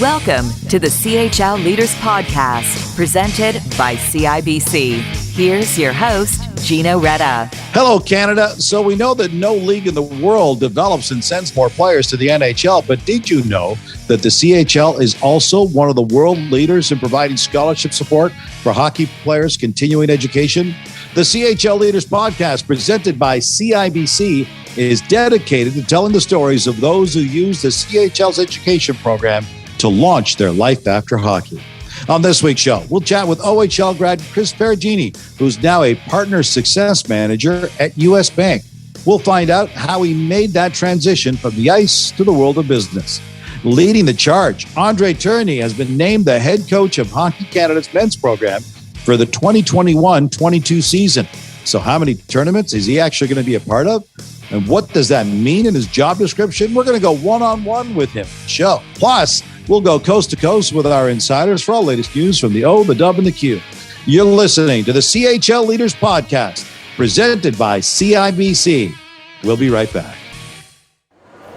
Welcome to the CHL Leaders Podcast, presented by CIBC. Here's your host, Gino Retta. Hello, Canada. So we know that no league in the world develops and sends more players to the NHL, but did you know that the CHL is also one of the world leaders in providing scholarship support for hockey players continuing education? The CHL Leaders Podcast, presented by CIBC, is dedicated to telling the stories of those who use the CHL's education program to launch their life after hockey. On this week's show, we'll chat with OHL grad Chris Perugini, who's now a partner success manager at U.S. Bank. We'll find out how he made that transition from the ice to the world of business. Leading the charge, Andre Tourigny has been named the head coach of Hockey Canada's men's program for the 2021-22 season. So how many tournaments is he actually going to be a part of? And what does that mean in his job description? We're going to go one-on-one with him. Show. Plus, we'll go coast to coast with our insiders for all latest news from the O, the W, and the Q. You're listening to the CHL Leaders Podcast, presented by CIBC. We'll be right back.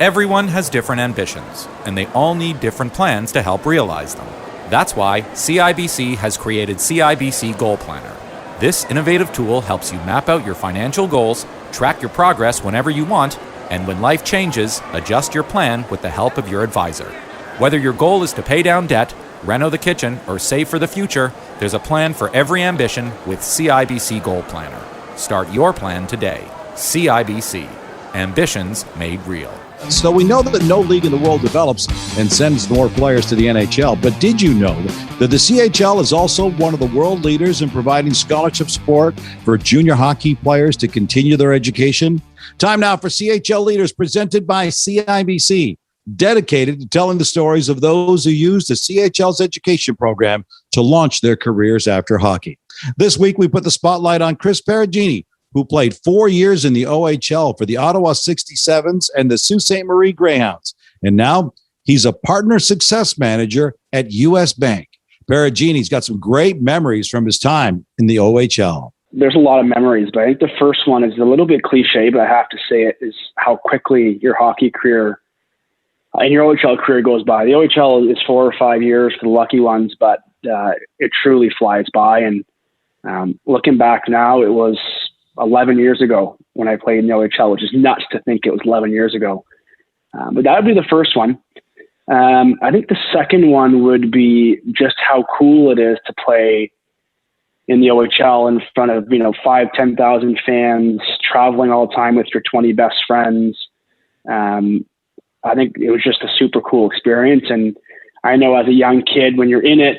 Everyone has different ambitions, and they all need different plans to help realize them. That's why CIBC has created CIBC Goal Planner. This innovative tool helps you map out your financial goals, track your progress whenever you want, and when life changes, adjust your plan with the help of your advisor. Whether your goal is to pay down debt, reno the kitchen, or save for the future, there's a plan for every ambition with CIBC Goal Planner. Start your plan today. CIBC. Ambitions made real. So we know that no league in the world develops and sends more players to the NHL, but did you know that the CHL is also one of the world leaders in providing scholarship support for junior hockey players to continue their education? Time now for CHL Leaders, presented by CIBC, dedicated to telling the stories of those who use the CHL's education program to launch their careers after hockey. This week, we put the spotlight on Chris Perugini, who played 4 years in the OHL for the Ottawa 67s and the Sault Ste. Marie Greyhounds. And now he's a partner success manager at U.S. Bank. Perugini's got some great memories from his time in the OHL. There's a lot of memories, but I think the first one is a little bit cliche, but I have to say it, is how quickly your hockey career and your OHL career goes by. The OHL is 4 or 5 years for the lucky ones, but it truly flies by. And looking back now, it was 11 years ago when I played in the OHL, which is nuts to think it was 11 years ago. But that would be the first one. I think the second one would be just how cool it is to play in the OHL in front of, 5,000, 10,000 fans, traveling all the time with your 20 best friends. I think it was just a super cool experience. And I know as a young kid, when you're in it,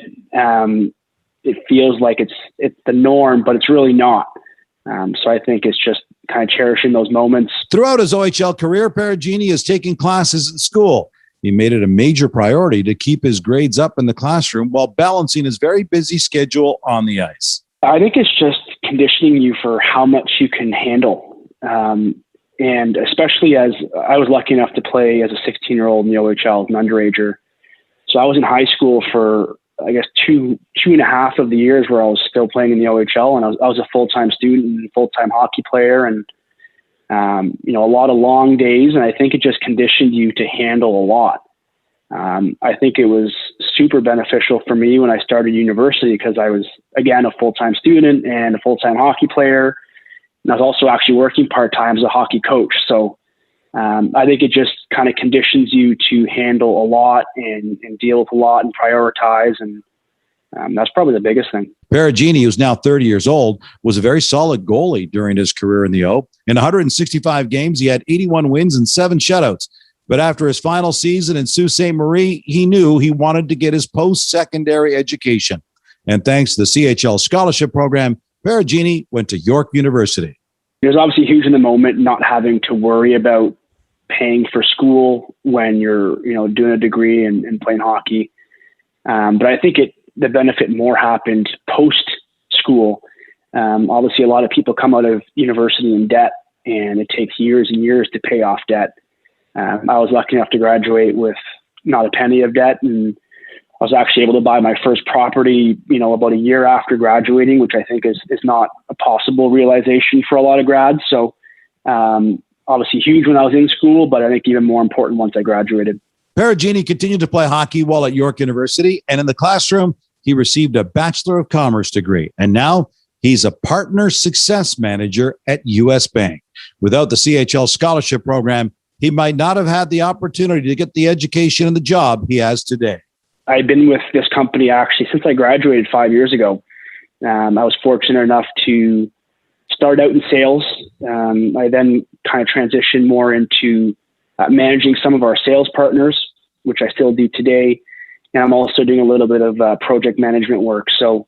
it feels like it's the norm, but it's really not. So I think it's just kind of cherishing those moments. Throughout his OHL career, Perugini has taken classes in school. He made it a major priority to keep his grades up in the classroom while balancing his very busy schedule on the ice. I think it's just conditioning you for how much you can handle. And especially as I was lucky enough to play as a 16-year-old in the OHL, an underager. So I was in high school for, I guess, two and a half of the years where I was still playing in the OHL, and I was a full-time student and full-time hockey player, and a lot of long days. And I think it just conditioned you to handle a lot. I think it was super beneficial for me when I started university because I was, again, a full-time student and a full-time hockey player. And I was also actually working part-time as a hockey coach. So I think it just kind of conditions you to handle a lot and deal with a lot and prioritize. And that's probably the biggest thing. Perugini, who's now 30 years old, was a very solid goalie during his career in the O. In 165 games, he had 81 wins and 7 shutouts. But after his final season in Sault Ste. Marie, he knew he wanted to get his post-secondary education. And thanks to the CHL scholarship program, Perugini went to York University. It was obviously huge in the moment, not having to worry about paying for school when you're, doing a degree and playing hockey. But I think the benefit more happened post school. Obviously, a lot of people come out of university in debt, and it takes years and years to pay off debt. I was lucky enough to graduate with not a penny of debt, and I was actually able to buy my first property, about a year after graduating, which I think is not a possible realization for a lot of grads. So obviously huge when I was in school, but I think even more important once I graduated. Perugini continued to play hockey while at York University, and in the classroom, he received a Bachelor of Commerce degree. And now he's a partner success manager at U.S. Bank. Without the CHL scholarship program, he might not have had the opportunity to get the education and the job he has today. I've been with this company actually since I graduated 5 years ago. I was fortunate enough to start out in sales. I then kind of transitioned more into managing some of our sales partners, which I still do today. And I'm also doing a little bit of project management work. So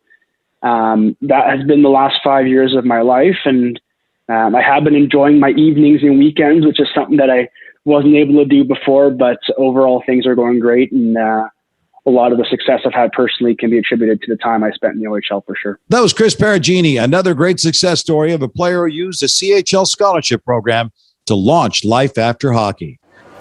that has been the last 5 years of my life. And I have been enjoying my evenings and weekends, which is something that I wasn't able to do before. But overall, things are going great. And a lot of the success I've had personally can be attributed to the time I spent in the OHL for sure. That was Chris Perugini, another great success story of a player who used the CHL scholarship program to launch life after hockey.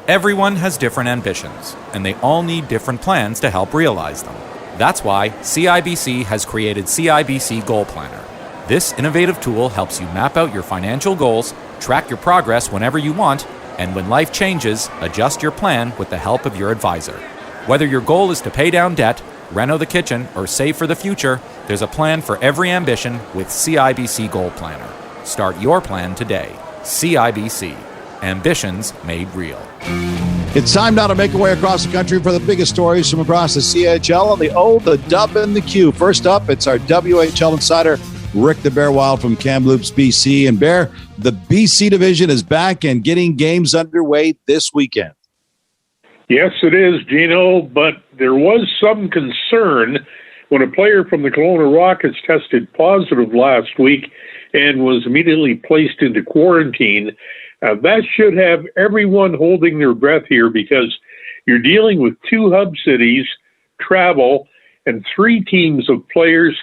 Everyone has different ambitions, and they all need different plans to help realize them. That's why CIBC has created CIBC Goal Planner. This innovative tool helps you map out your financial goals, track your progress whenever you want, and when life changes, adjust your plan with the help of your advisor. Whether your goal is to pay down debt, reno the kitchen, or save for the future, there's a plan for every ambition with CIBC Goal Planner. Start your plan today. CIBC. Ambitions made real. It's time now to make our way across the country for the biggest stories from across the CHL and the O, the Dub, and the Q. First up, it's our WHL insider, Rick the Bear Wild from Kamloops, BC. And Bear, the BC division is back and getting games underway this weekend. Yes, it is, Gino, but there was some concern when a player from the Kelowna Rockets tested positive last week and was immediately placed into quarantine. That should have everyone holding their breath here because you're dealing with two hub cities, travel, and 3 teams of players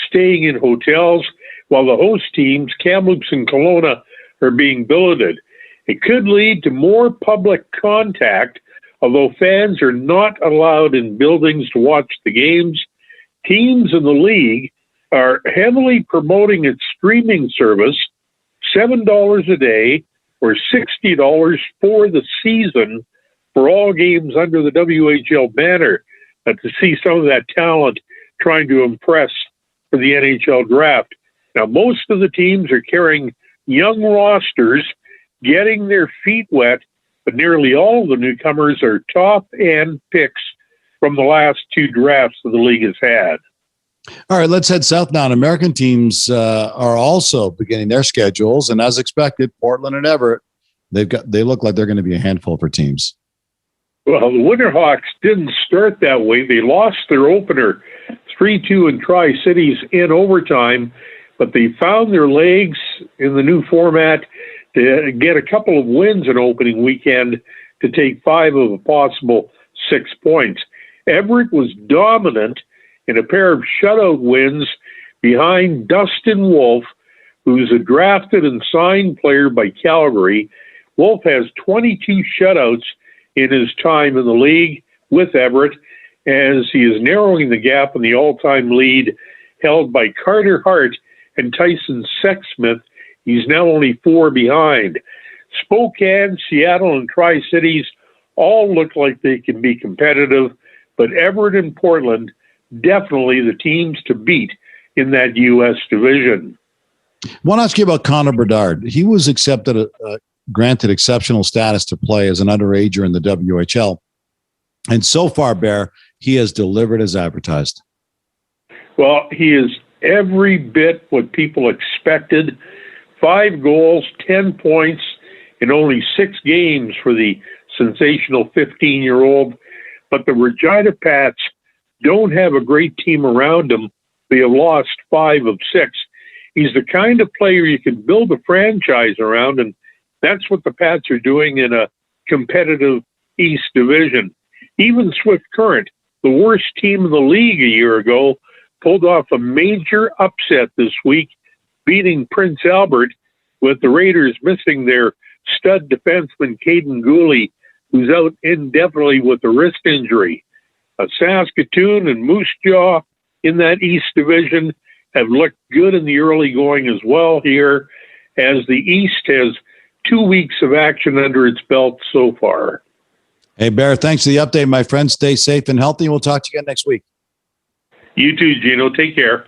staying in hotels while the host teams, Kamloops and Kelowna, are being billeted. It could lead to more public contact. Although fans are not allowed in buildings to watch the games, teams in the league are heavily promoting its streaming service, $7 a day or $60 for the season for all games under the WHL banner to see some of that talent trying to impress for the NHL draft. Now, most of the teams are carrying young rosters, getting their feet wet, but nearly all of the newcomers are top-end picks from the last 2 drafts that the league has had. All right, let's head south now. American teams are also beginning their schedules, and as expected, Portland and Everett, they look like they're going to be a handful for teams. Well, the Winterhawks didn't start that way. They lost their opener 3-2 in Tri-Cities in overtime, but they found their legs in the new format to get a couple of wins in opening weekend to take 5 of a possible 6 points. Everett was dominant in a pair of shutout wins behind Dustin Wolf, who's a drafted and signed player by Calgary. Wolf has 22 shutouts in his time in the league with Everett, as he is narrowing the gap in the all-time lead held by Carter Hart and Tyson Sexsmith. He's now only 4 behind. Spokane, Seattle, and Tri-Cities all look like they can be competitive, but Everett and Portland, definitely the teams to beat in that U.S. division. I want to ask you about Connor Bedard. He was granted exceptional status to play as an underager in the WHL. And so far, Bear, he has delivered as advertised. Well, he is every bit what people expected. 5 goals, 10 points in only 6 games for the sensational 15-year-old. But the Regina Pats don't have a great team around him. They have lost 5 of 6. He's the kind of player you can build a franchise around, and that's what the Pats are doing in a competitive East Division. Even Swift Current, the worst team in the league a year ago, pulled off a major upset this week, beating Prince Albert, with the Raiders missing their stud defenseman Caden Gooley, who's out indefinitely with a wrist injury. Saskatoon and Moose Jaw in that East Division have looked good in the early going as well here, as the East has 2 weeks of action under its belt so far. Hey, Bear, thanks for the update, my friend. Stay safe and healthy. We'll talk to you again next week. You too, Gino. Take care.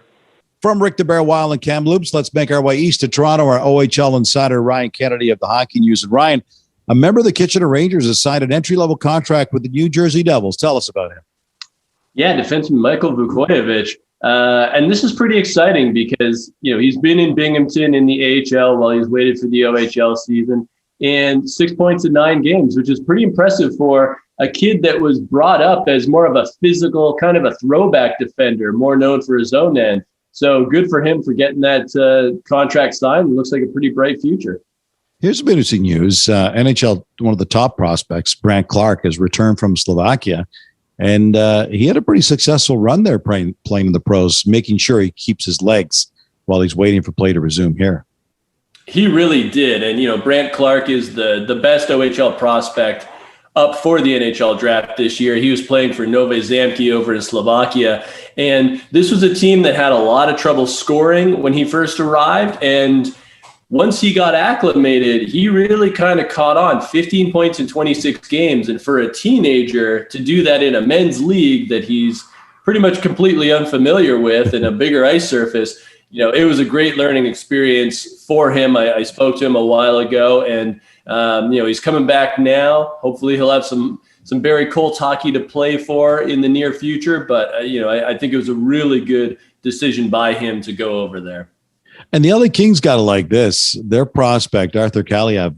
From Rick the Bear Wild and Kamloops, let's make our way east to Toronto. Our OHL insider, Ryan Kennedy of the Hockey News. And Ryan, a member of the Kitchener Rangers has signed an entry-level contract with the New Jersey Devils. Tell us about him. Yeah, defenseman Michael Vukojevic. And this is pretty exciting because, he's been in Binghamton in the AHL while he's waited for the OHL season, and 6 points in 9 games, which is pretty impressive for a kid that was brought up as more of a physical, kind of a throwback defender, more known for his own end. So good for him for getting that contract signed. It looks like a pretty bright future. Here's some interesting news. NHL, one of the top prospects, Brandt Clark, has returned from Slovakia. And he had a pretty successful run there playing in the pros, making sure he keeps his legs while he's waiting for play to resume here. He really did. And, Brandt Clark is the best OHL prospect up for the NHL draft this year. He was playing for Nové Zámky over in Slovakia. And this was a team that had a lot of trouble scoring when he first arrived. And once he got acclimated, he really kind of caught on. 15 points in 26 games. And for a teenager to do that in a men's league that he's pretty much completely unfamiliar with and a bigger ice surface, it was a great learning experience for him. I spoke to him a while ago, and he's coming back now. Hopefully he'll have some Barry Colt hockey to play for in the near future. But, I think it was a really good decision by him to go over there. And the LA Kings got to like this. Their prospect, Arthur Kaliev,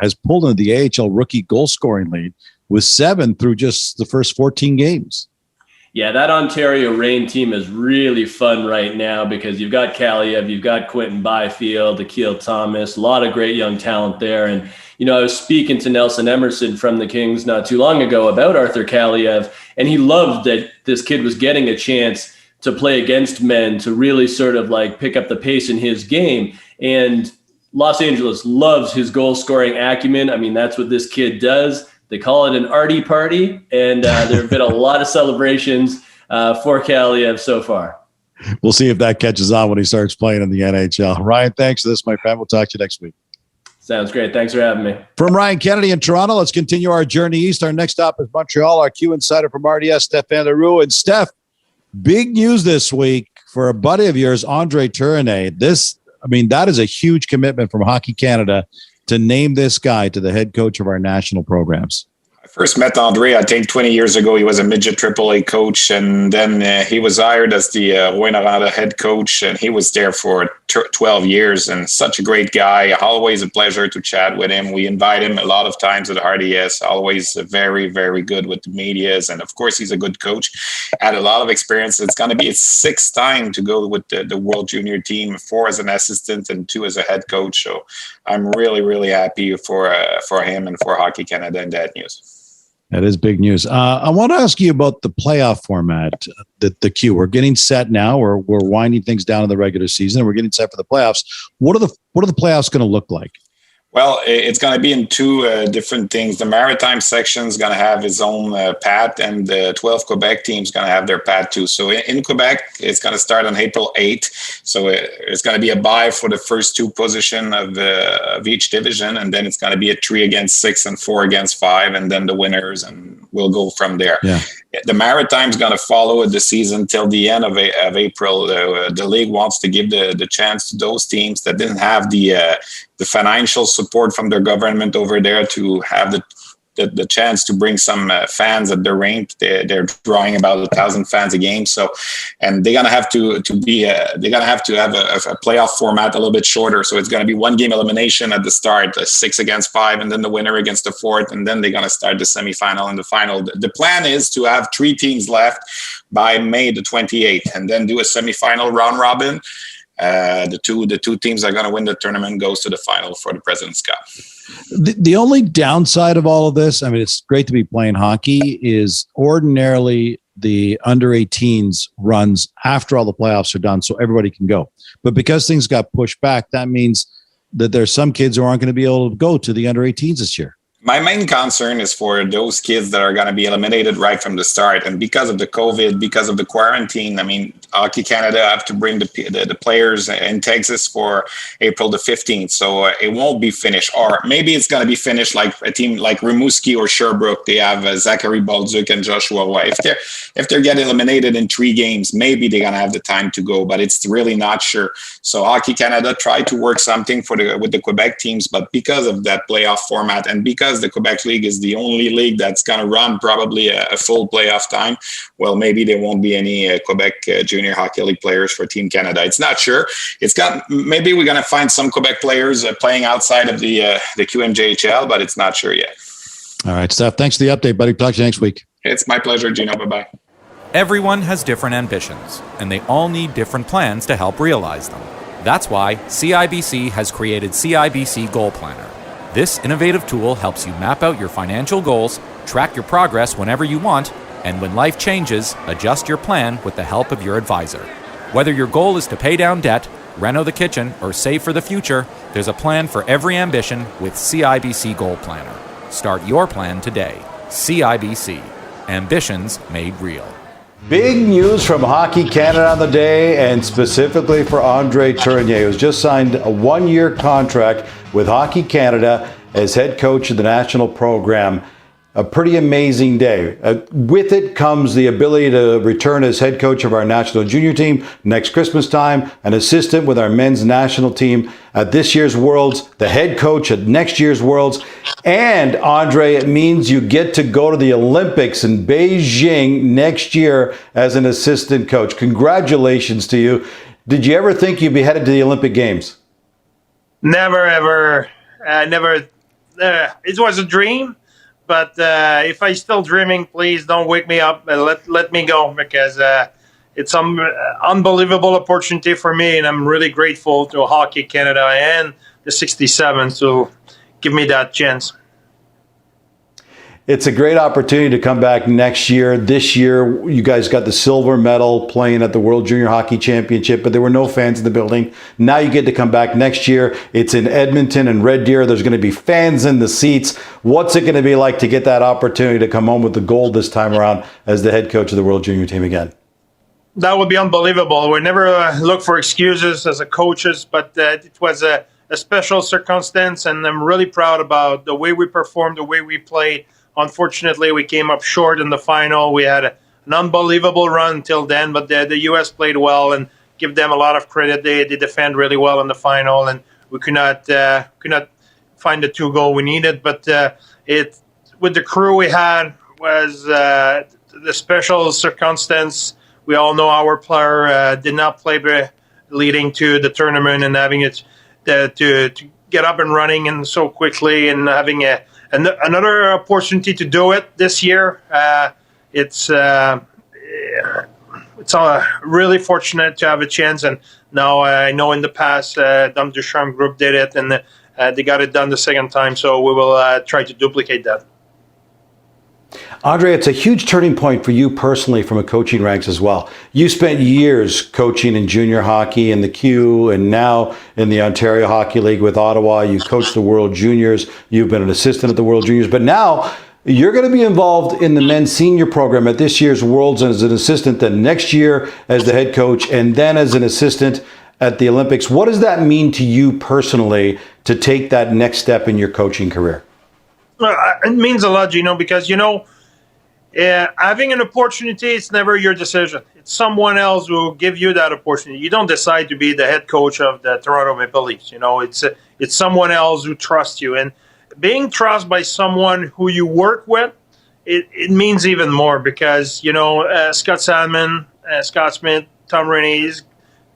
has pulled into the AHL rookie goal scoring lead with 7 through just the first 14 games. Yeah, that Ontario Reign team is really fun right now because you've got Kaliev, you've got Quentin Byfield, Akil Thomas, a lot of great young talent there. And, I was speaking to Nelson Emerson from the Kings not too long ago about Arthur Kaliev, and he loved that this kid was getting a chance to play against men, to really sort of like pick up the pace in his game. And Los Angeles loves his goal scoring acumen. I mean, that's what this kid does. They call it an arty party, and there have been a lot of celebrations for Kaliev so far. We'll see if that catches on when he starts playing in the NHL. Ryan, thanks for this, my friend. We'll talk to you next week. Sounds great. Thanks for having me. From Ryan Kennedy in Toronto, let's continue our journey east. Our next stop is Montreal. Our Q insider from RDS, Stéphane Leroux. And Steph, big news this week for a buddy of yours, Andre Tourigny. That is a huge commitment from Hockey Canada to name this guy to the head coach of our national programs. I first met Andre, I think 20 years ago. He was a midget AAA coach, and then he was hired as the Rouyn-Noranda head coach, and he was there for 12 years, and such a great guy. Always a pleasure to chat with him. We invite him a lot of times at RDS, always very, very good with the medias, and of course he's a good coach. Had a lot of experience. It's going to be his 6th time to go with the World Junior team, 4 as an assistant and 2 as a head coach. So I'm really, really happy for him and for Hockey Canada in that news. That is big news. I want to ask you about the playoff format, the Q. We're getting set now. We're winding things down in the regular season, and we're getting set for the playoffs. What are the playoffs going to look like? Well, it's going to be in 2 different things. The Maritime section is going to have its own pad, and the 12 Quebec teams going to have their pad too. So in Quebec, it's going to start on April 8th. So it's going to be a bye for the first 2 position of each division, and then it's going to be a 3 against 6 and 4 against 5, and then the winners, and we'll go from there. Yeah. The Maritime is going to follow the season till the end of April. The league wants to give the chance to those teams that didn't have the financial support from their government over there to have the chance to bring some fans at the rink. They're drawing about 1,000 fans a game. So, and they're gonna have to have a playoff format a little bit shorter. So it's gonna be 1 game elimination at the start, 6 against 5, and then the winner against the 4th, and then they're gonna start the semifinal and the final. The plan is to have 3 teams left by May the 28th, and then do a semifinal round robin. The two teams that are going to win the tournament goes to the final for the President's Cup. The only downside of all of this, it's great to be playing hockey, is ordinarily the under 18s runs after all the playoffs are done so everybody can go. But because things got pushed back, that means that there's some kids who aren't going to be able to go to the under 18s this year. My main concern is for those kids that are going to be eliminated right from the start. And because of the COVID, because of the quarantine, Hockey Canada have to bring the players in Texas for April the 15th. So it won't be finished. Or maybe it's going to be finished like a team like Rimouski or Sherbrooke. They have Zachary Balduc and Joshua Roy. If they're getting eliminated in 3 games, maybe they're going to have the time to go, but it's really not sure. So Hockey Canada tried to work something with the Quebec teams, but because of that playoff format and because the Quebec League is the only league that's going to run probably a full playoff time, well, maybe there won't be any Quebec Junior Hockey League players for Team Canada. It's not sure. Maybe we're going to find some Quebec players playing outside of the QMJHL, but it's not sure yet. All right, Steph, thanks for the update, buddy. Talk to you next week. It's my pleasure, Gino. Bye-bye. Everyone has different ambitions, and they all need different plans to help realize them. That's why CIBC has created CIBC Goal Planner. This innovative tool helps you map out your financial goals, track your progress whenever you want, and when life changes, adjust your plan with the help of your advisor. Whether your goal is to pay down debt, reno the kitchen, or save for the future, there's a plan for every ambition with CIBC Goal Planner. Start your plan today. CIBC. Ambitions made real. Big news from Hockey Canada on the day, and specifically for Andre Tourigny, who's just signed a 1-year contract with Hockey Canada as head coach of the national program. A pretty amazing day. With it comes the ability to return as head coach of our national junior team next Christmas time, an assistant with our men's national team at this year's Worlds, the head coach at next year's Worlds. And Andre, it means you get to go to the Olympics in Beijing next year as an assistant coach. Congratulations to you. Did you ever think you'd be headed to the Olympic Games? Never, ever. Never. It was a dream. But if I'm still dreaming, please don't wake me up. Let me go, because it's an unbelievable opportunity for me, and I'm really grateful to Hockey Canada and the 67 to give me that chance. It's a great opportunity to come back next year. This year, you guys got the silver medal playing at the World Junior Hockey Championship, but there were no fans in the building. Now you get to come back next year. It's in Edmonton and Red Deer. There's going to be fans in the seats. What's it going to be like to get that opportunity to come home with the gold this time around as the head coach of the World Junior team again? That would be unbelievable. We never look for excuses as a coaches, but it was a special circumstance, and I'm really proud about the way we performed, the way we played. Unfortunately, we came up short in the final. We had an unbelievable run until then, but the U.S. played well, and give them a lot of credit. They defend really well in the final, and we could not find the 2 goals we needed. But with the crew we had was the special circumstance. We all know our player did not play leading to the tournament, and having it to get up and running and so quickly, and having another opportunity to do it this year. It's really fortunate to have a chance, and now I know in the past Dom Ducharme Group did it, and they got it done the second time, so we will try to duplicate that. Andre, it's a huge turning point for you personally from a coaching ranks as well. You spent years coaching in junior hockey in the Q, and now in the Ontario Hockey League with Ottawa. You coached the World Juniors. You've been an assistant at the World Juniors. But now you're going to be involved in the men's senior program at this year's Worlds as an assistant, then next year as the head coach, and then as an assistant at the Olympics. What does that mean to you personally to take that next step in your coaching career? It means a lot, Gino, because, having an opportunity, it's never your decision. It's someone else who will give you that opportunity. You don't decide to be the head coach of the Toronto Maple Leafs. It's someone else who trusts you. And being trusted by someone who you work with, it means even more, because, Scott Sandman, Scott Smith, Tom Rennie,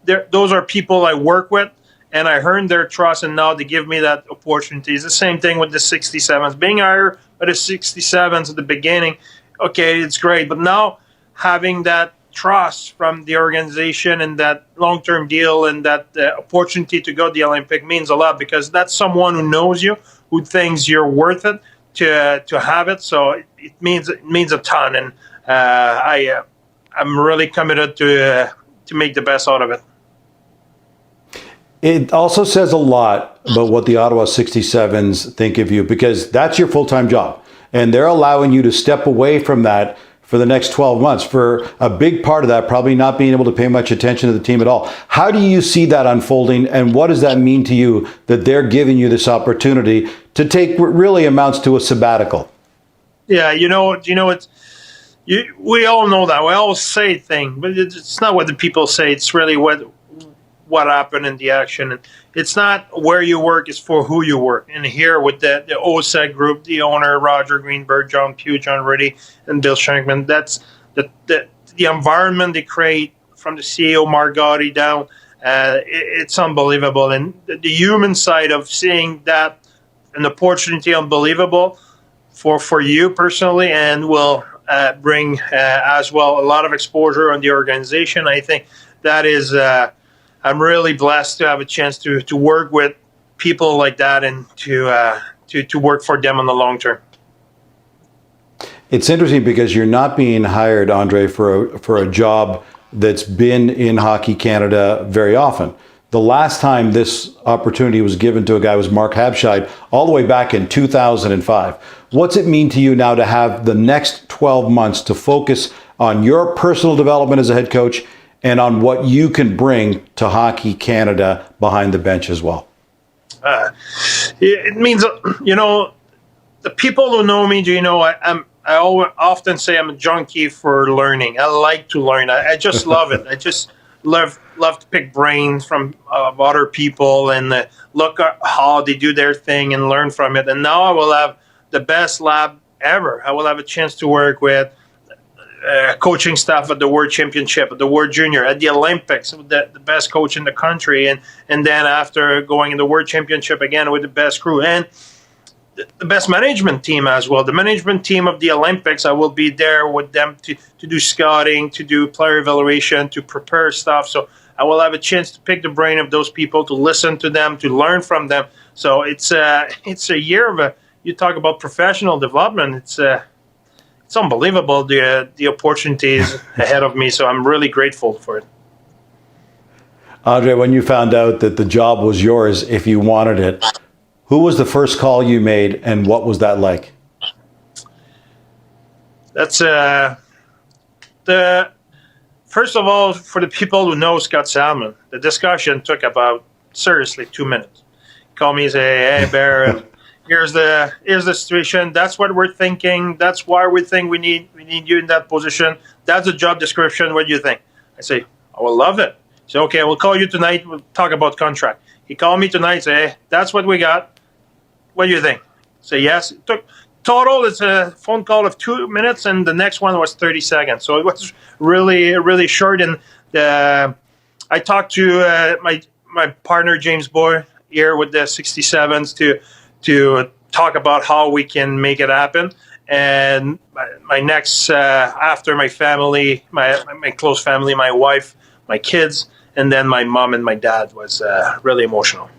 those are people I work with. And I earned their trust, and now they give me that opportunity. It's the same thing with the 67s. Being hired by the 67s at the beginning, okay, it's great. But now having that trust from the organization and that long-term deal and that opportunity to go to the Olympic means a lot, because that's someone who knows you, who thinks you're worth it to have it. So it means a ton, and I'm really committed to make the best out of it. It also says a lot about what the Ottawa 67s think of you, because that's your full-time job. And they're allowing you to step away from that for the next 12 months. For a big part of that, probably not being able to pay much attention to the team at all. How do you see that unfolding, and what does that mean to you that they're giving you this opportunity to take what really amounts to a sabbatical? Yeah, we all know that. We all say things, but it's not what the people say. It's really what happened in the action. And it's not where you work, it's for who you work. And here with the OSEC group, the owner, Roger Greenberg, John Pugh, John Riddy, and Bill Shankman, that's the environment they create from the CEO, Mark Gotti, down. It's unbelievable. And the human side of seeing that, an opportunity unbelievable for you personally, and will bring as well a lot of exposure on the organization. I think that is, I'm really blessed to have a chance to work with people like that and to work for them on the long term. It's interesting because you're not being hired, Andre, for a job that's been in Hockey Canada very often. The last time this opportunity was given to a guy was Mark Habscheid, all the way back in 2005. What's it mean to you now to have the next 12 months to focus on your personal development as a head coach and on what you can bring to Hockey Canada behind the bench as well? It means, the people who know me, I often say I'm a junkie for learning. I like to learn. I just love it. I just love to pick brains from other people and look at how they do their thing and learn from it. And now I will have the best lab ever. I will have a chance to work with coaching staff at the World Championship, at the World Junior, at the Olympics, with the best coach in the country. And then after going in the World Championship again with the best crew. And the best management team as well. The management team of the Olympics, I will be there with them to do scouting, to do player evaluation, to prepare stuff. So I will have a chance to pick the brain of those people, to listen to them, to learn from them. So it's a year of you talk about professional development. It's unbelievable, the opportunities ahead of me. So I'm really grateful for it. Andre, when you found out that the job was yours, if you wanted it, who was the first call you made, and what was that like? That's first of all, for the people who know Scott Salmon, the discussion took about, seriously, 2 minutes. Call me and say, hey, Bear, here's the situation. That's what we're thinking. That's why we think we need you in that position. That's the job description. What do you think? I say, I will love it. Say, okay, we'll call you tonight. We'll talk about contract. He called me tonight, say, hey, that's what we got. What do you think? Say yes. It took total, it's a phone call of 2 minutes, and the next one was 30 seconds. So it was really, really short. And I talked to my partner, James Boy, here with the 67s to talk about how we can make it happen. And my next, after my family, my close family, my wife, my kids, and then my mom and my dad was really emotional.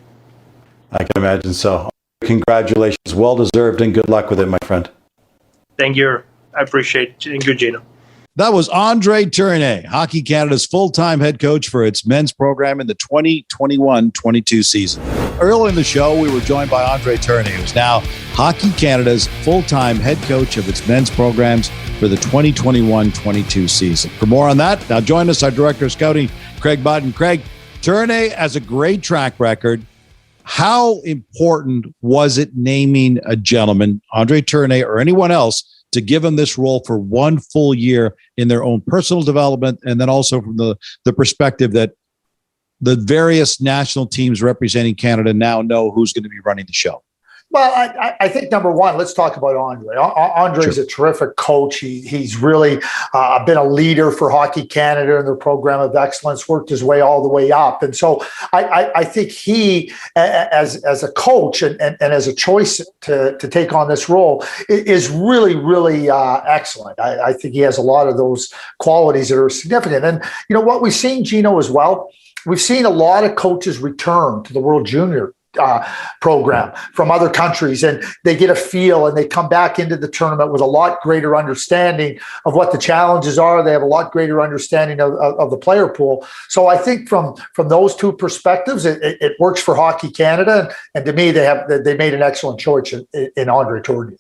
I can imagine so. Congratulations. Well-deserved, and good luck with it, my friend. Thank you. I appreciate it. Thank you, Gino. That was Andre Tourigny, Hockey Canada's full-time head coach for its men's program in the 2021-22 season. Earlier in the show, we were joined by Andre Tourigny, who's now Hockey Canada's full-time head coach of its men's programs for the 2021-22 season. For more on that, now join us, our Director of Scouting, Craig Budden. Craig, Tourigny has a great track record. How important was it naming a gentleman, Andre Tourigny or anyone else, to give him this role for 1 full year in their own personal development, and then also from the perspective that the various national teams representing Canada now know who's going to be running the show? Well, I think number one, let's talk about Andre. Andre's a terrific coach. He's really been a leader for Hockey Canada in their program of excellence, worked his way all the way up. And so I think he, as a coach and as a choice to take on this role, is really, really excellent. I think he has a lot of those qualities that are significant. And, you know, what we've seen, Gino, as well, we've seen a lot of coaches return to the World Junior program from other countries, and they get a feel and they come back into the tournament with a lot greater understanding of what the challenges are. They have a lot greater understanding of the player pool. So I think from those two perspectives, it works for Hockey Canada, and to me, they made an excellent choice in Andre Tourigny.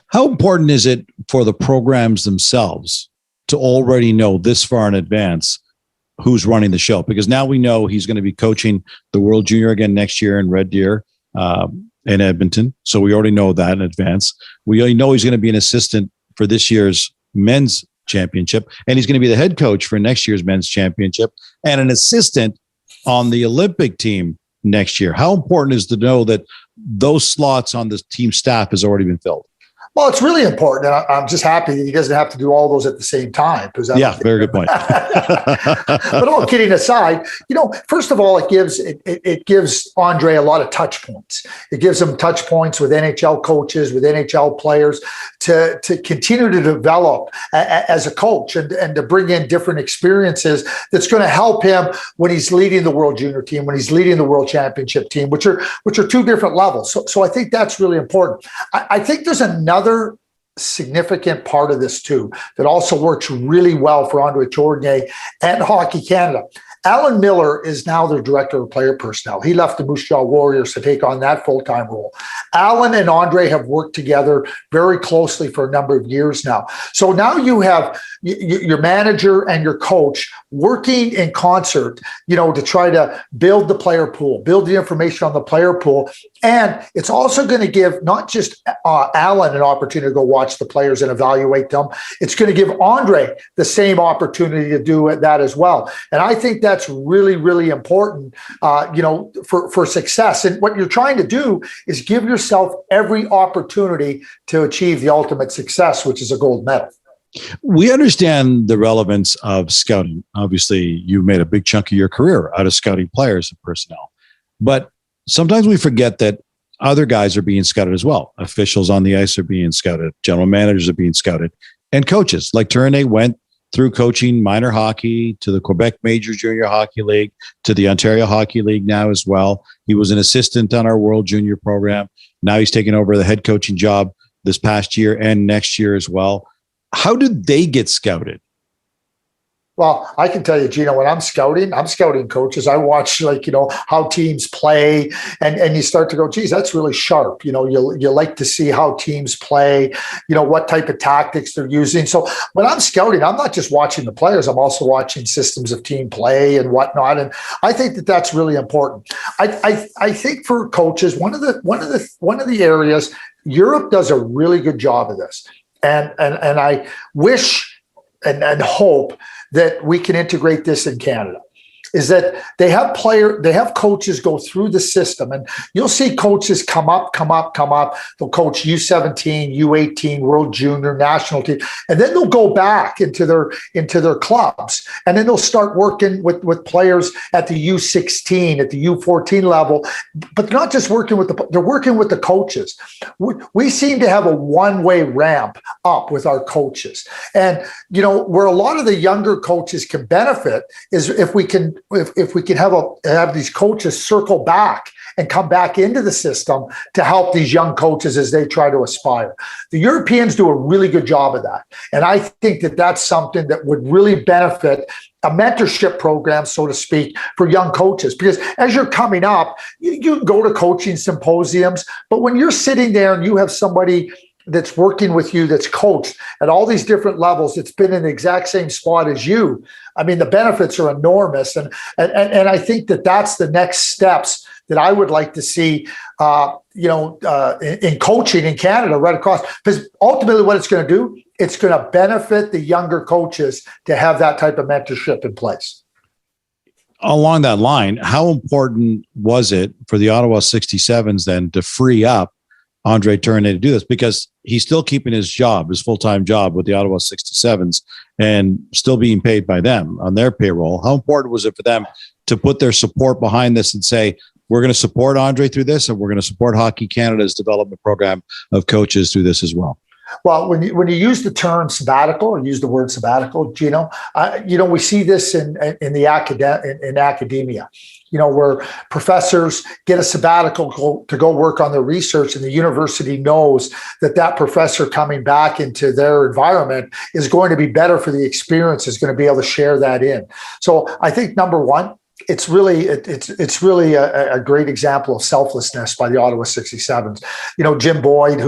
How important is it for the programs themselves to already know this far in advance who's running the show? Because now we know he's going to be coaching the World Junior again next year in Red Deer in Edmonton. So we already know that in advance. We already know he's going to be an assistant for this year's men's championship, and he's going to be the head coach for next year's men's championship and an assistant on the Olympic team next year. How important is to know that those slots on the team staff has already been filled? Well, it's really important. And I'm just happy that he doesn't have to do all those at the same time. Yeah, very good point. But all kidding aside, first of all, it gives Andre a lot of touch points. It gives him touch points with NHL coaches, with NHL players to continue to develop as a coach and to bring in different experiences that's going to help him when he's leading the World Junior team, when he's leading the World Championship team, which are two different levels. So I think that's really important. I think there's another significant part of this too that also works really well for Andre Tourigny and Hockey Canada. Alan Miller is now their director of player personnel. He left the Moose Jaw Warriors to take on that full-time role. Alan and Andre have worked together very closely for a number of years now. So now you have your manager and your coach working in concert, to try to build the player pool, build the information on the player pool. And it's also going to give not just Alan an opportunity to go watch the players and evaluate them. It's going to give Andre the same opportunity to do that as well. And I think that's really, really important, for success. And what you're trying to do is give yourself every opportunity to achieve the ultimate success, which is a gold medal. We understand the relevance of scouting. Obviously, you've made a big chunk of your career out of scouting players and personnel. But sometimes we forget that other guys are being scouted as well. Officials on the ice are being scouted. General managers are being scouted. And coaches. Like Tourigny went through coaching minor hockey to the Quebec Major Junior Hockey League, to the Ontario Hockey League now as well. He was an assistant on our World Junior program. Now he's taking over the head coaching job this past year and next year as well. How did they get scouted? Well, I can tell you, Gino, when I'm scouting coaches. I watch how teams play and you start to go, geez, that's really sharp. You like to see how teams play, what type of tactics they're using. So when I'm scouting, I'm not just watching the players. I'm also watching systems of team play and whatnot. And I think that that's really important. I think for coaches, one of the areas Europe does a really good job of this. And I wish and hope that we can integrate this in Canada, is that they have coaches go through the system, and you'll see coaches come up. They'll coach U17, U18, World Junior, national team, and then they'll go back into their clubs, and then they'll start working with players at the U16, at the U14 level. But they're not just working they're working with the coaches. We seem to have a one-way ramp up with our coaches, and where a lot of the younger coaches can benefit is if we can have these coaches circle back and come back into the system to help these young coaches as they try to aspire. The Europeans do a really good job of that. And I think that that's something that would really benefit a mentorship program, so to speak, for young coaches. Because as you're coming up, you go to coaching symposiums, but when you're sitting there and you have somebody that's working with you, that's coached at all these different levels, it's been in the exact same spot as you. I mean, the benefits are enormous. And I think that that's the next steps that I would like to see, in coaching in Canada right across. Because ultimately what it's going to do, it's going to benefit the younger coaches to have that type of mentorship in place. Along that line, how important was it for the Ottawa 67s then to free up Andre Tourigny to do this, because he's still keeping his job, his full-time job with the Ottawa 67s, and still being paid by them on their payroll? How important was it for them to put their support behind this and say, we're going to support Andre through this, and we're going to support Hockey Canada's development program of coaches through this as well? Well, when you use the term sabbatical or use the word sabbatical, Gino, we see this in academia. Where professors get a sabbatical to go work on their research, and the university knows that professor coming back into their environment is going to be better for the experience, is going to be able to share that in. So I think number one, it's really a great example of selflessness by the Ottawa 67s. James Boyd,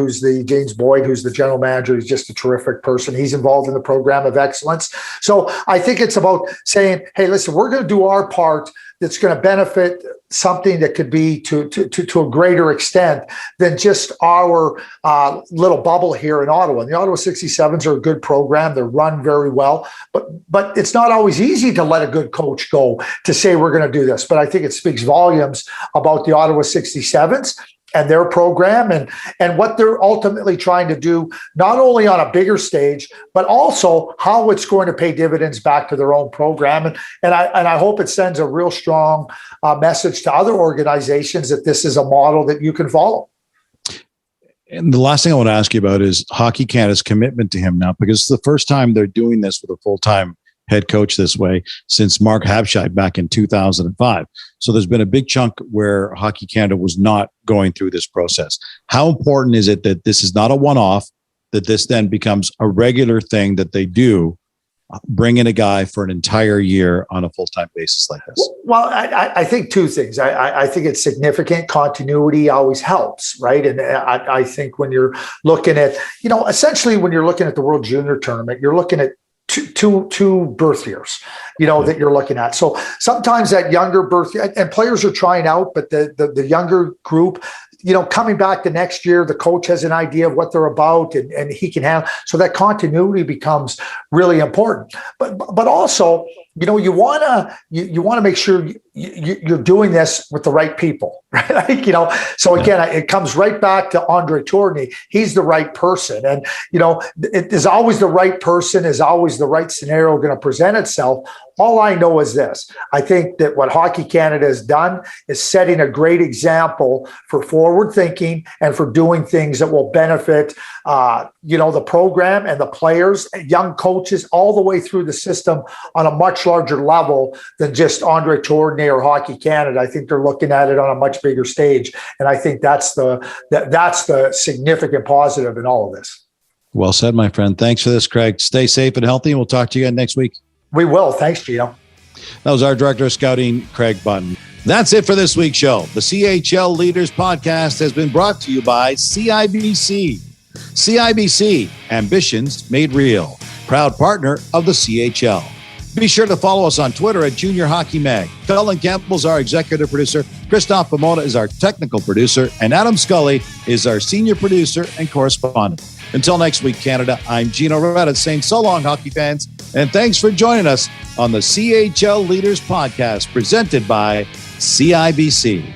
who's the general manager, he's just a terrific person. He's involved in the program of excellence. So I think it's about saying, hey, listen, we're going to do our part that's going to benefit something that could be to a greater extent than just our little bubble here in Ottawa. And the Ottawa 67s are a good program. They're run very well, but it's not always easy to let a good coach go to say we're going to do this. But I think it speaks volumes about the Ottawa 67s and their program and what they're ultimately trying to do, not only on a bigger stage, but also how it's going to pay dividends back to their own program. And I hope it sends a real strong message to other organizations that this is a model that you can follow. And the last thing I want to ask you about is Hockey Canada's commitment to him now, because it's the first time they're doing this with a full-time head coach this way since Mark Habscheid back in 2005. So there's been a big chunk where Hockey Canada was not going through this process. How important is it that this is not a one-off, that this then becomes a regular thing that they do, bring in a guy for an entire year on a full-time basis like this? Well, I think two things. I think it's significant. Continuity always helps, right? And I think when you're looking at, essentially when you're looking at the World Junior Tournament, you're looking at two birth years, that you're looking at. So sometimes that younger birth, and players are trying out, but the younger group, coming back the next year, the coach has an idea of what they're about and he can handle. So that continuity becomes really important. But also, you want to make sure you're doing this with the right people, right? So again, it comes right back to Andre Tourigny. He's the right person. And, it is always the right person, is always the right scenario going to present itself. All I know is this. I think that what Hockey Canada has done is setting a great example for forward thinking and for doing things that will benefit, the program and the players, young coaches, all the way through the system on a much larger level than just Andre Tourigny or Hockey Canada. I think they're looking at it on a much bigger stage. And I think that's the significant positive in all of this. Well said, my friend. Thanks for this, Craig. Stay safe and healthy, and we'll talk to you again next week. We will. Thanks, Gino. That was our Director of Scouting, Craig Button. That's it for this week's show. The CHL Leaders Podcast has been brought to you by CIBC. CIBC, ambitions made real. Proud partner of the CHL. Be sure to follow us on Twitter at Junior Hockey Mag. Felon Campbell's our executive producer. Christoph Pomona is our technical producer. And Adam Scully is our senior producer and correspondent. Until next week, Canada, I'm Gino Rivetta saying so long, hockey fans. And thanks for joining us on the CHL Leaders Podcast presented by CIBC.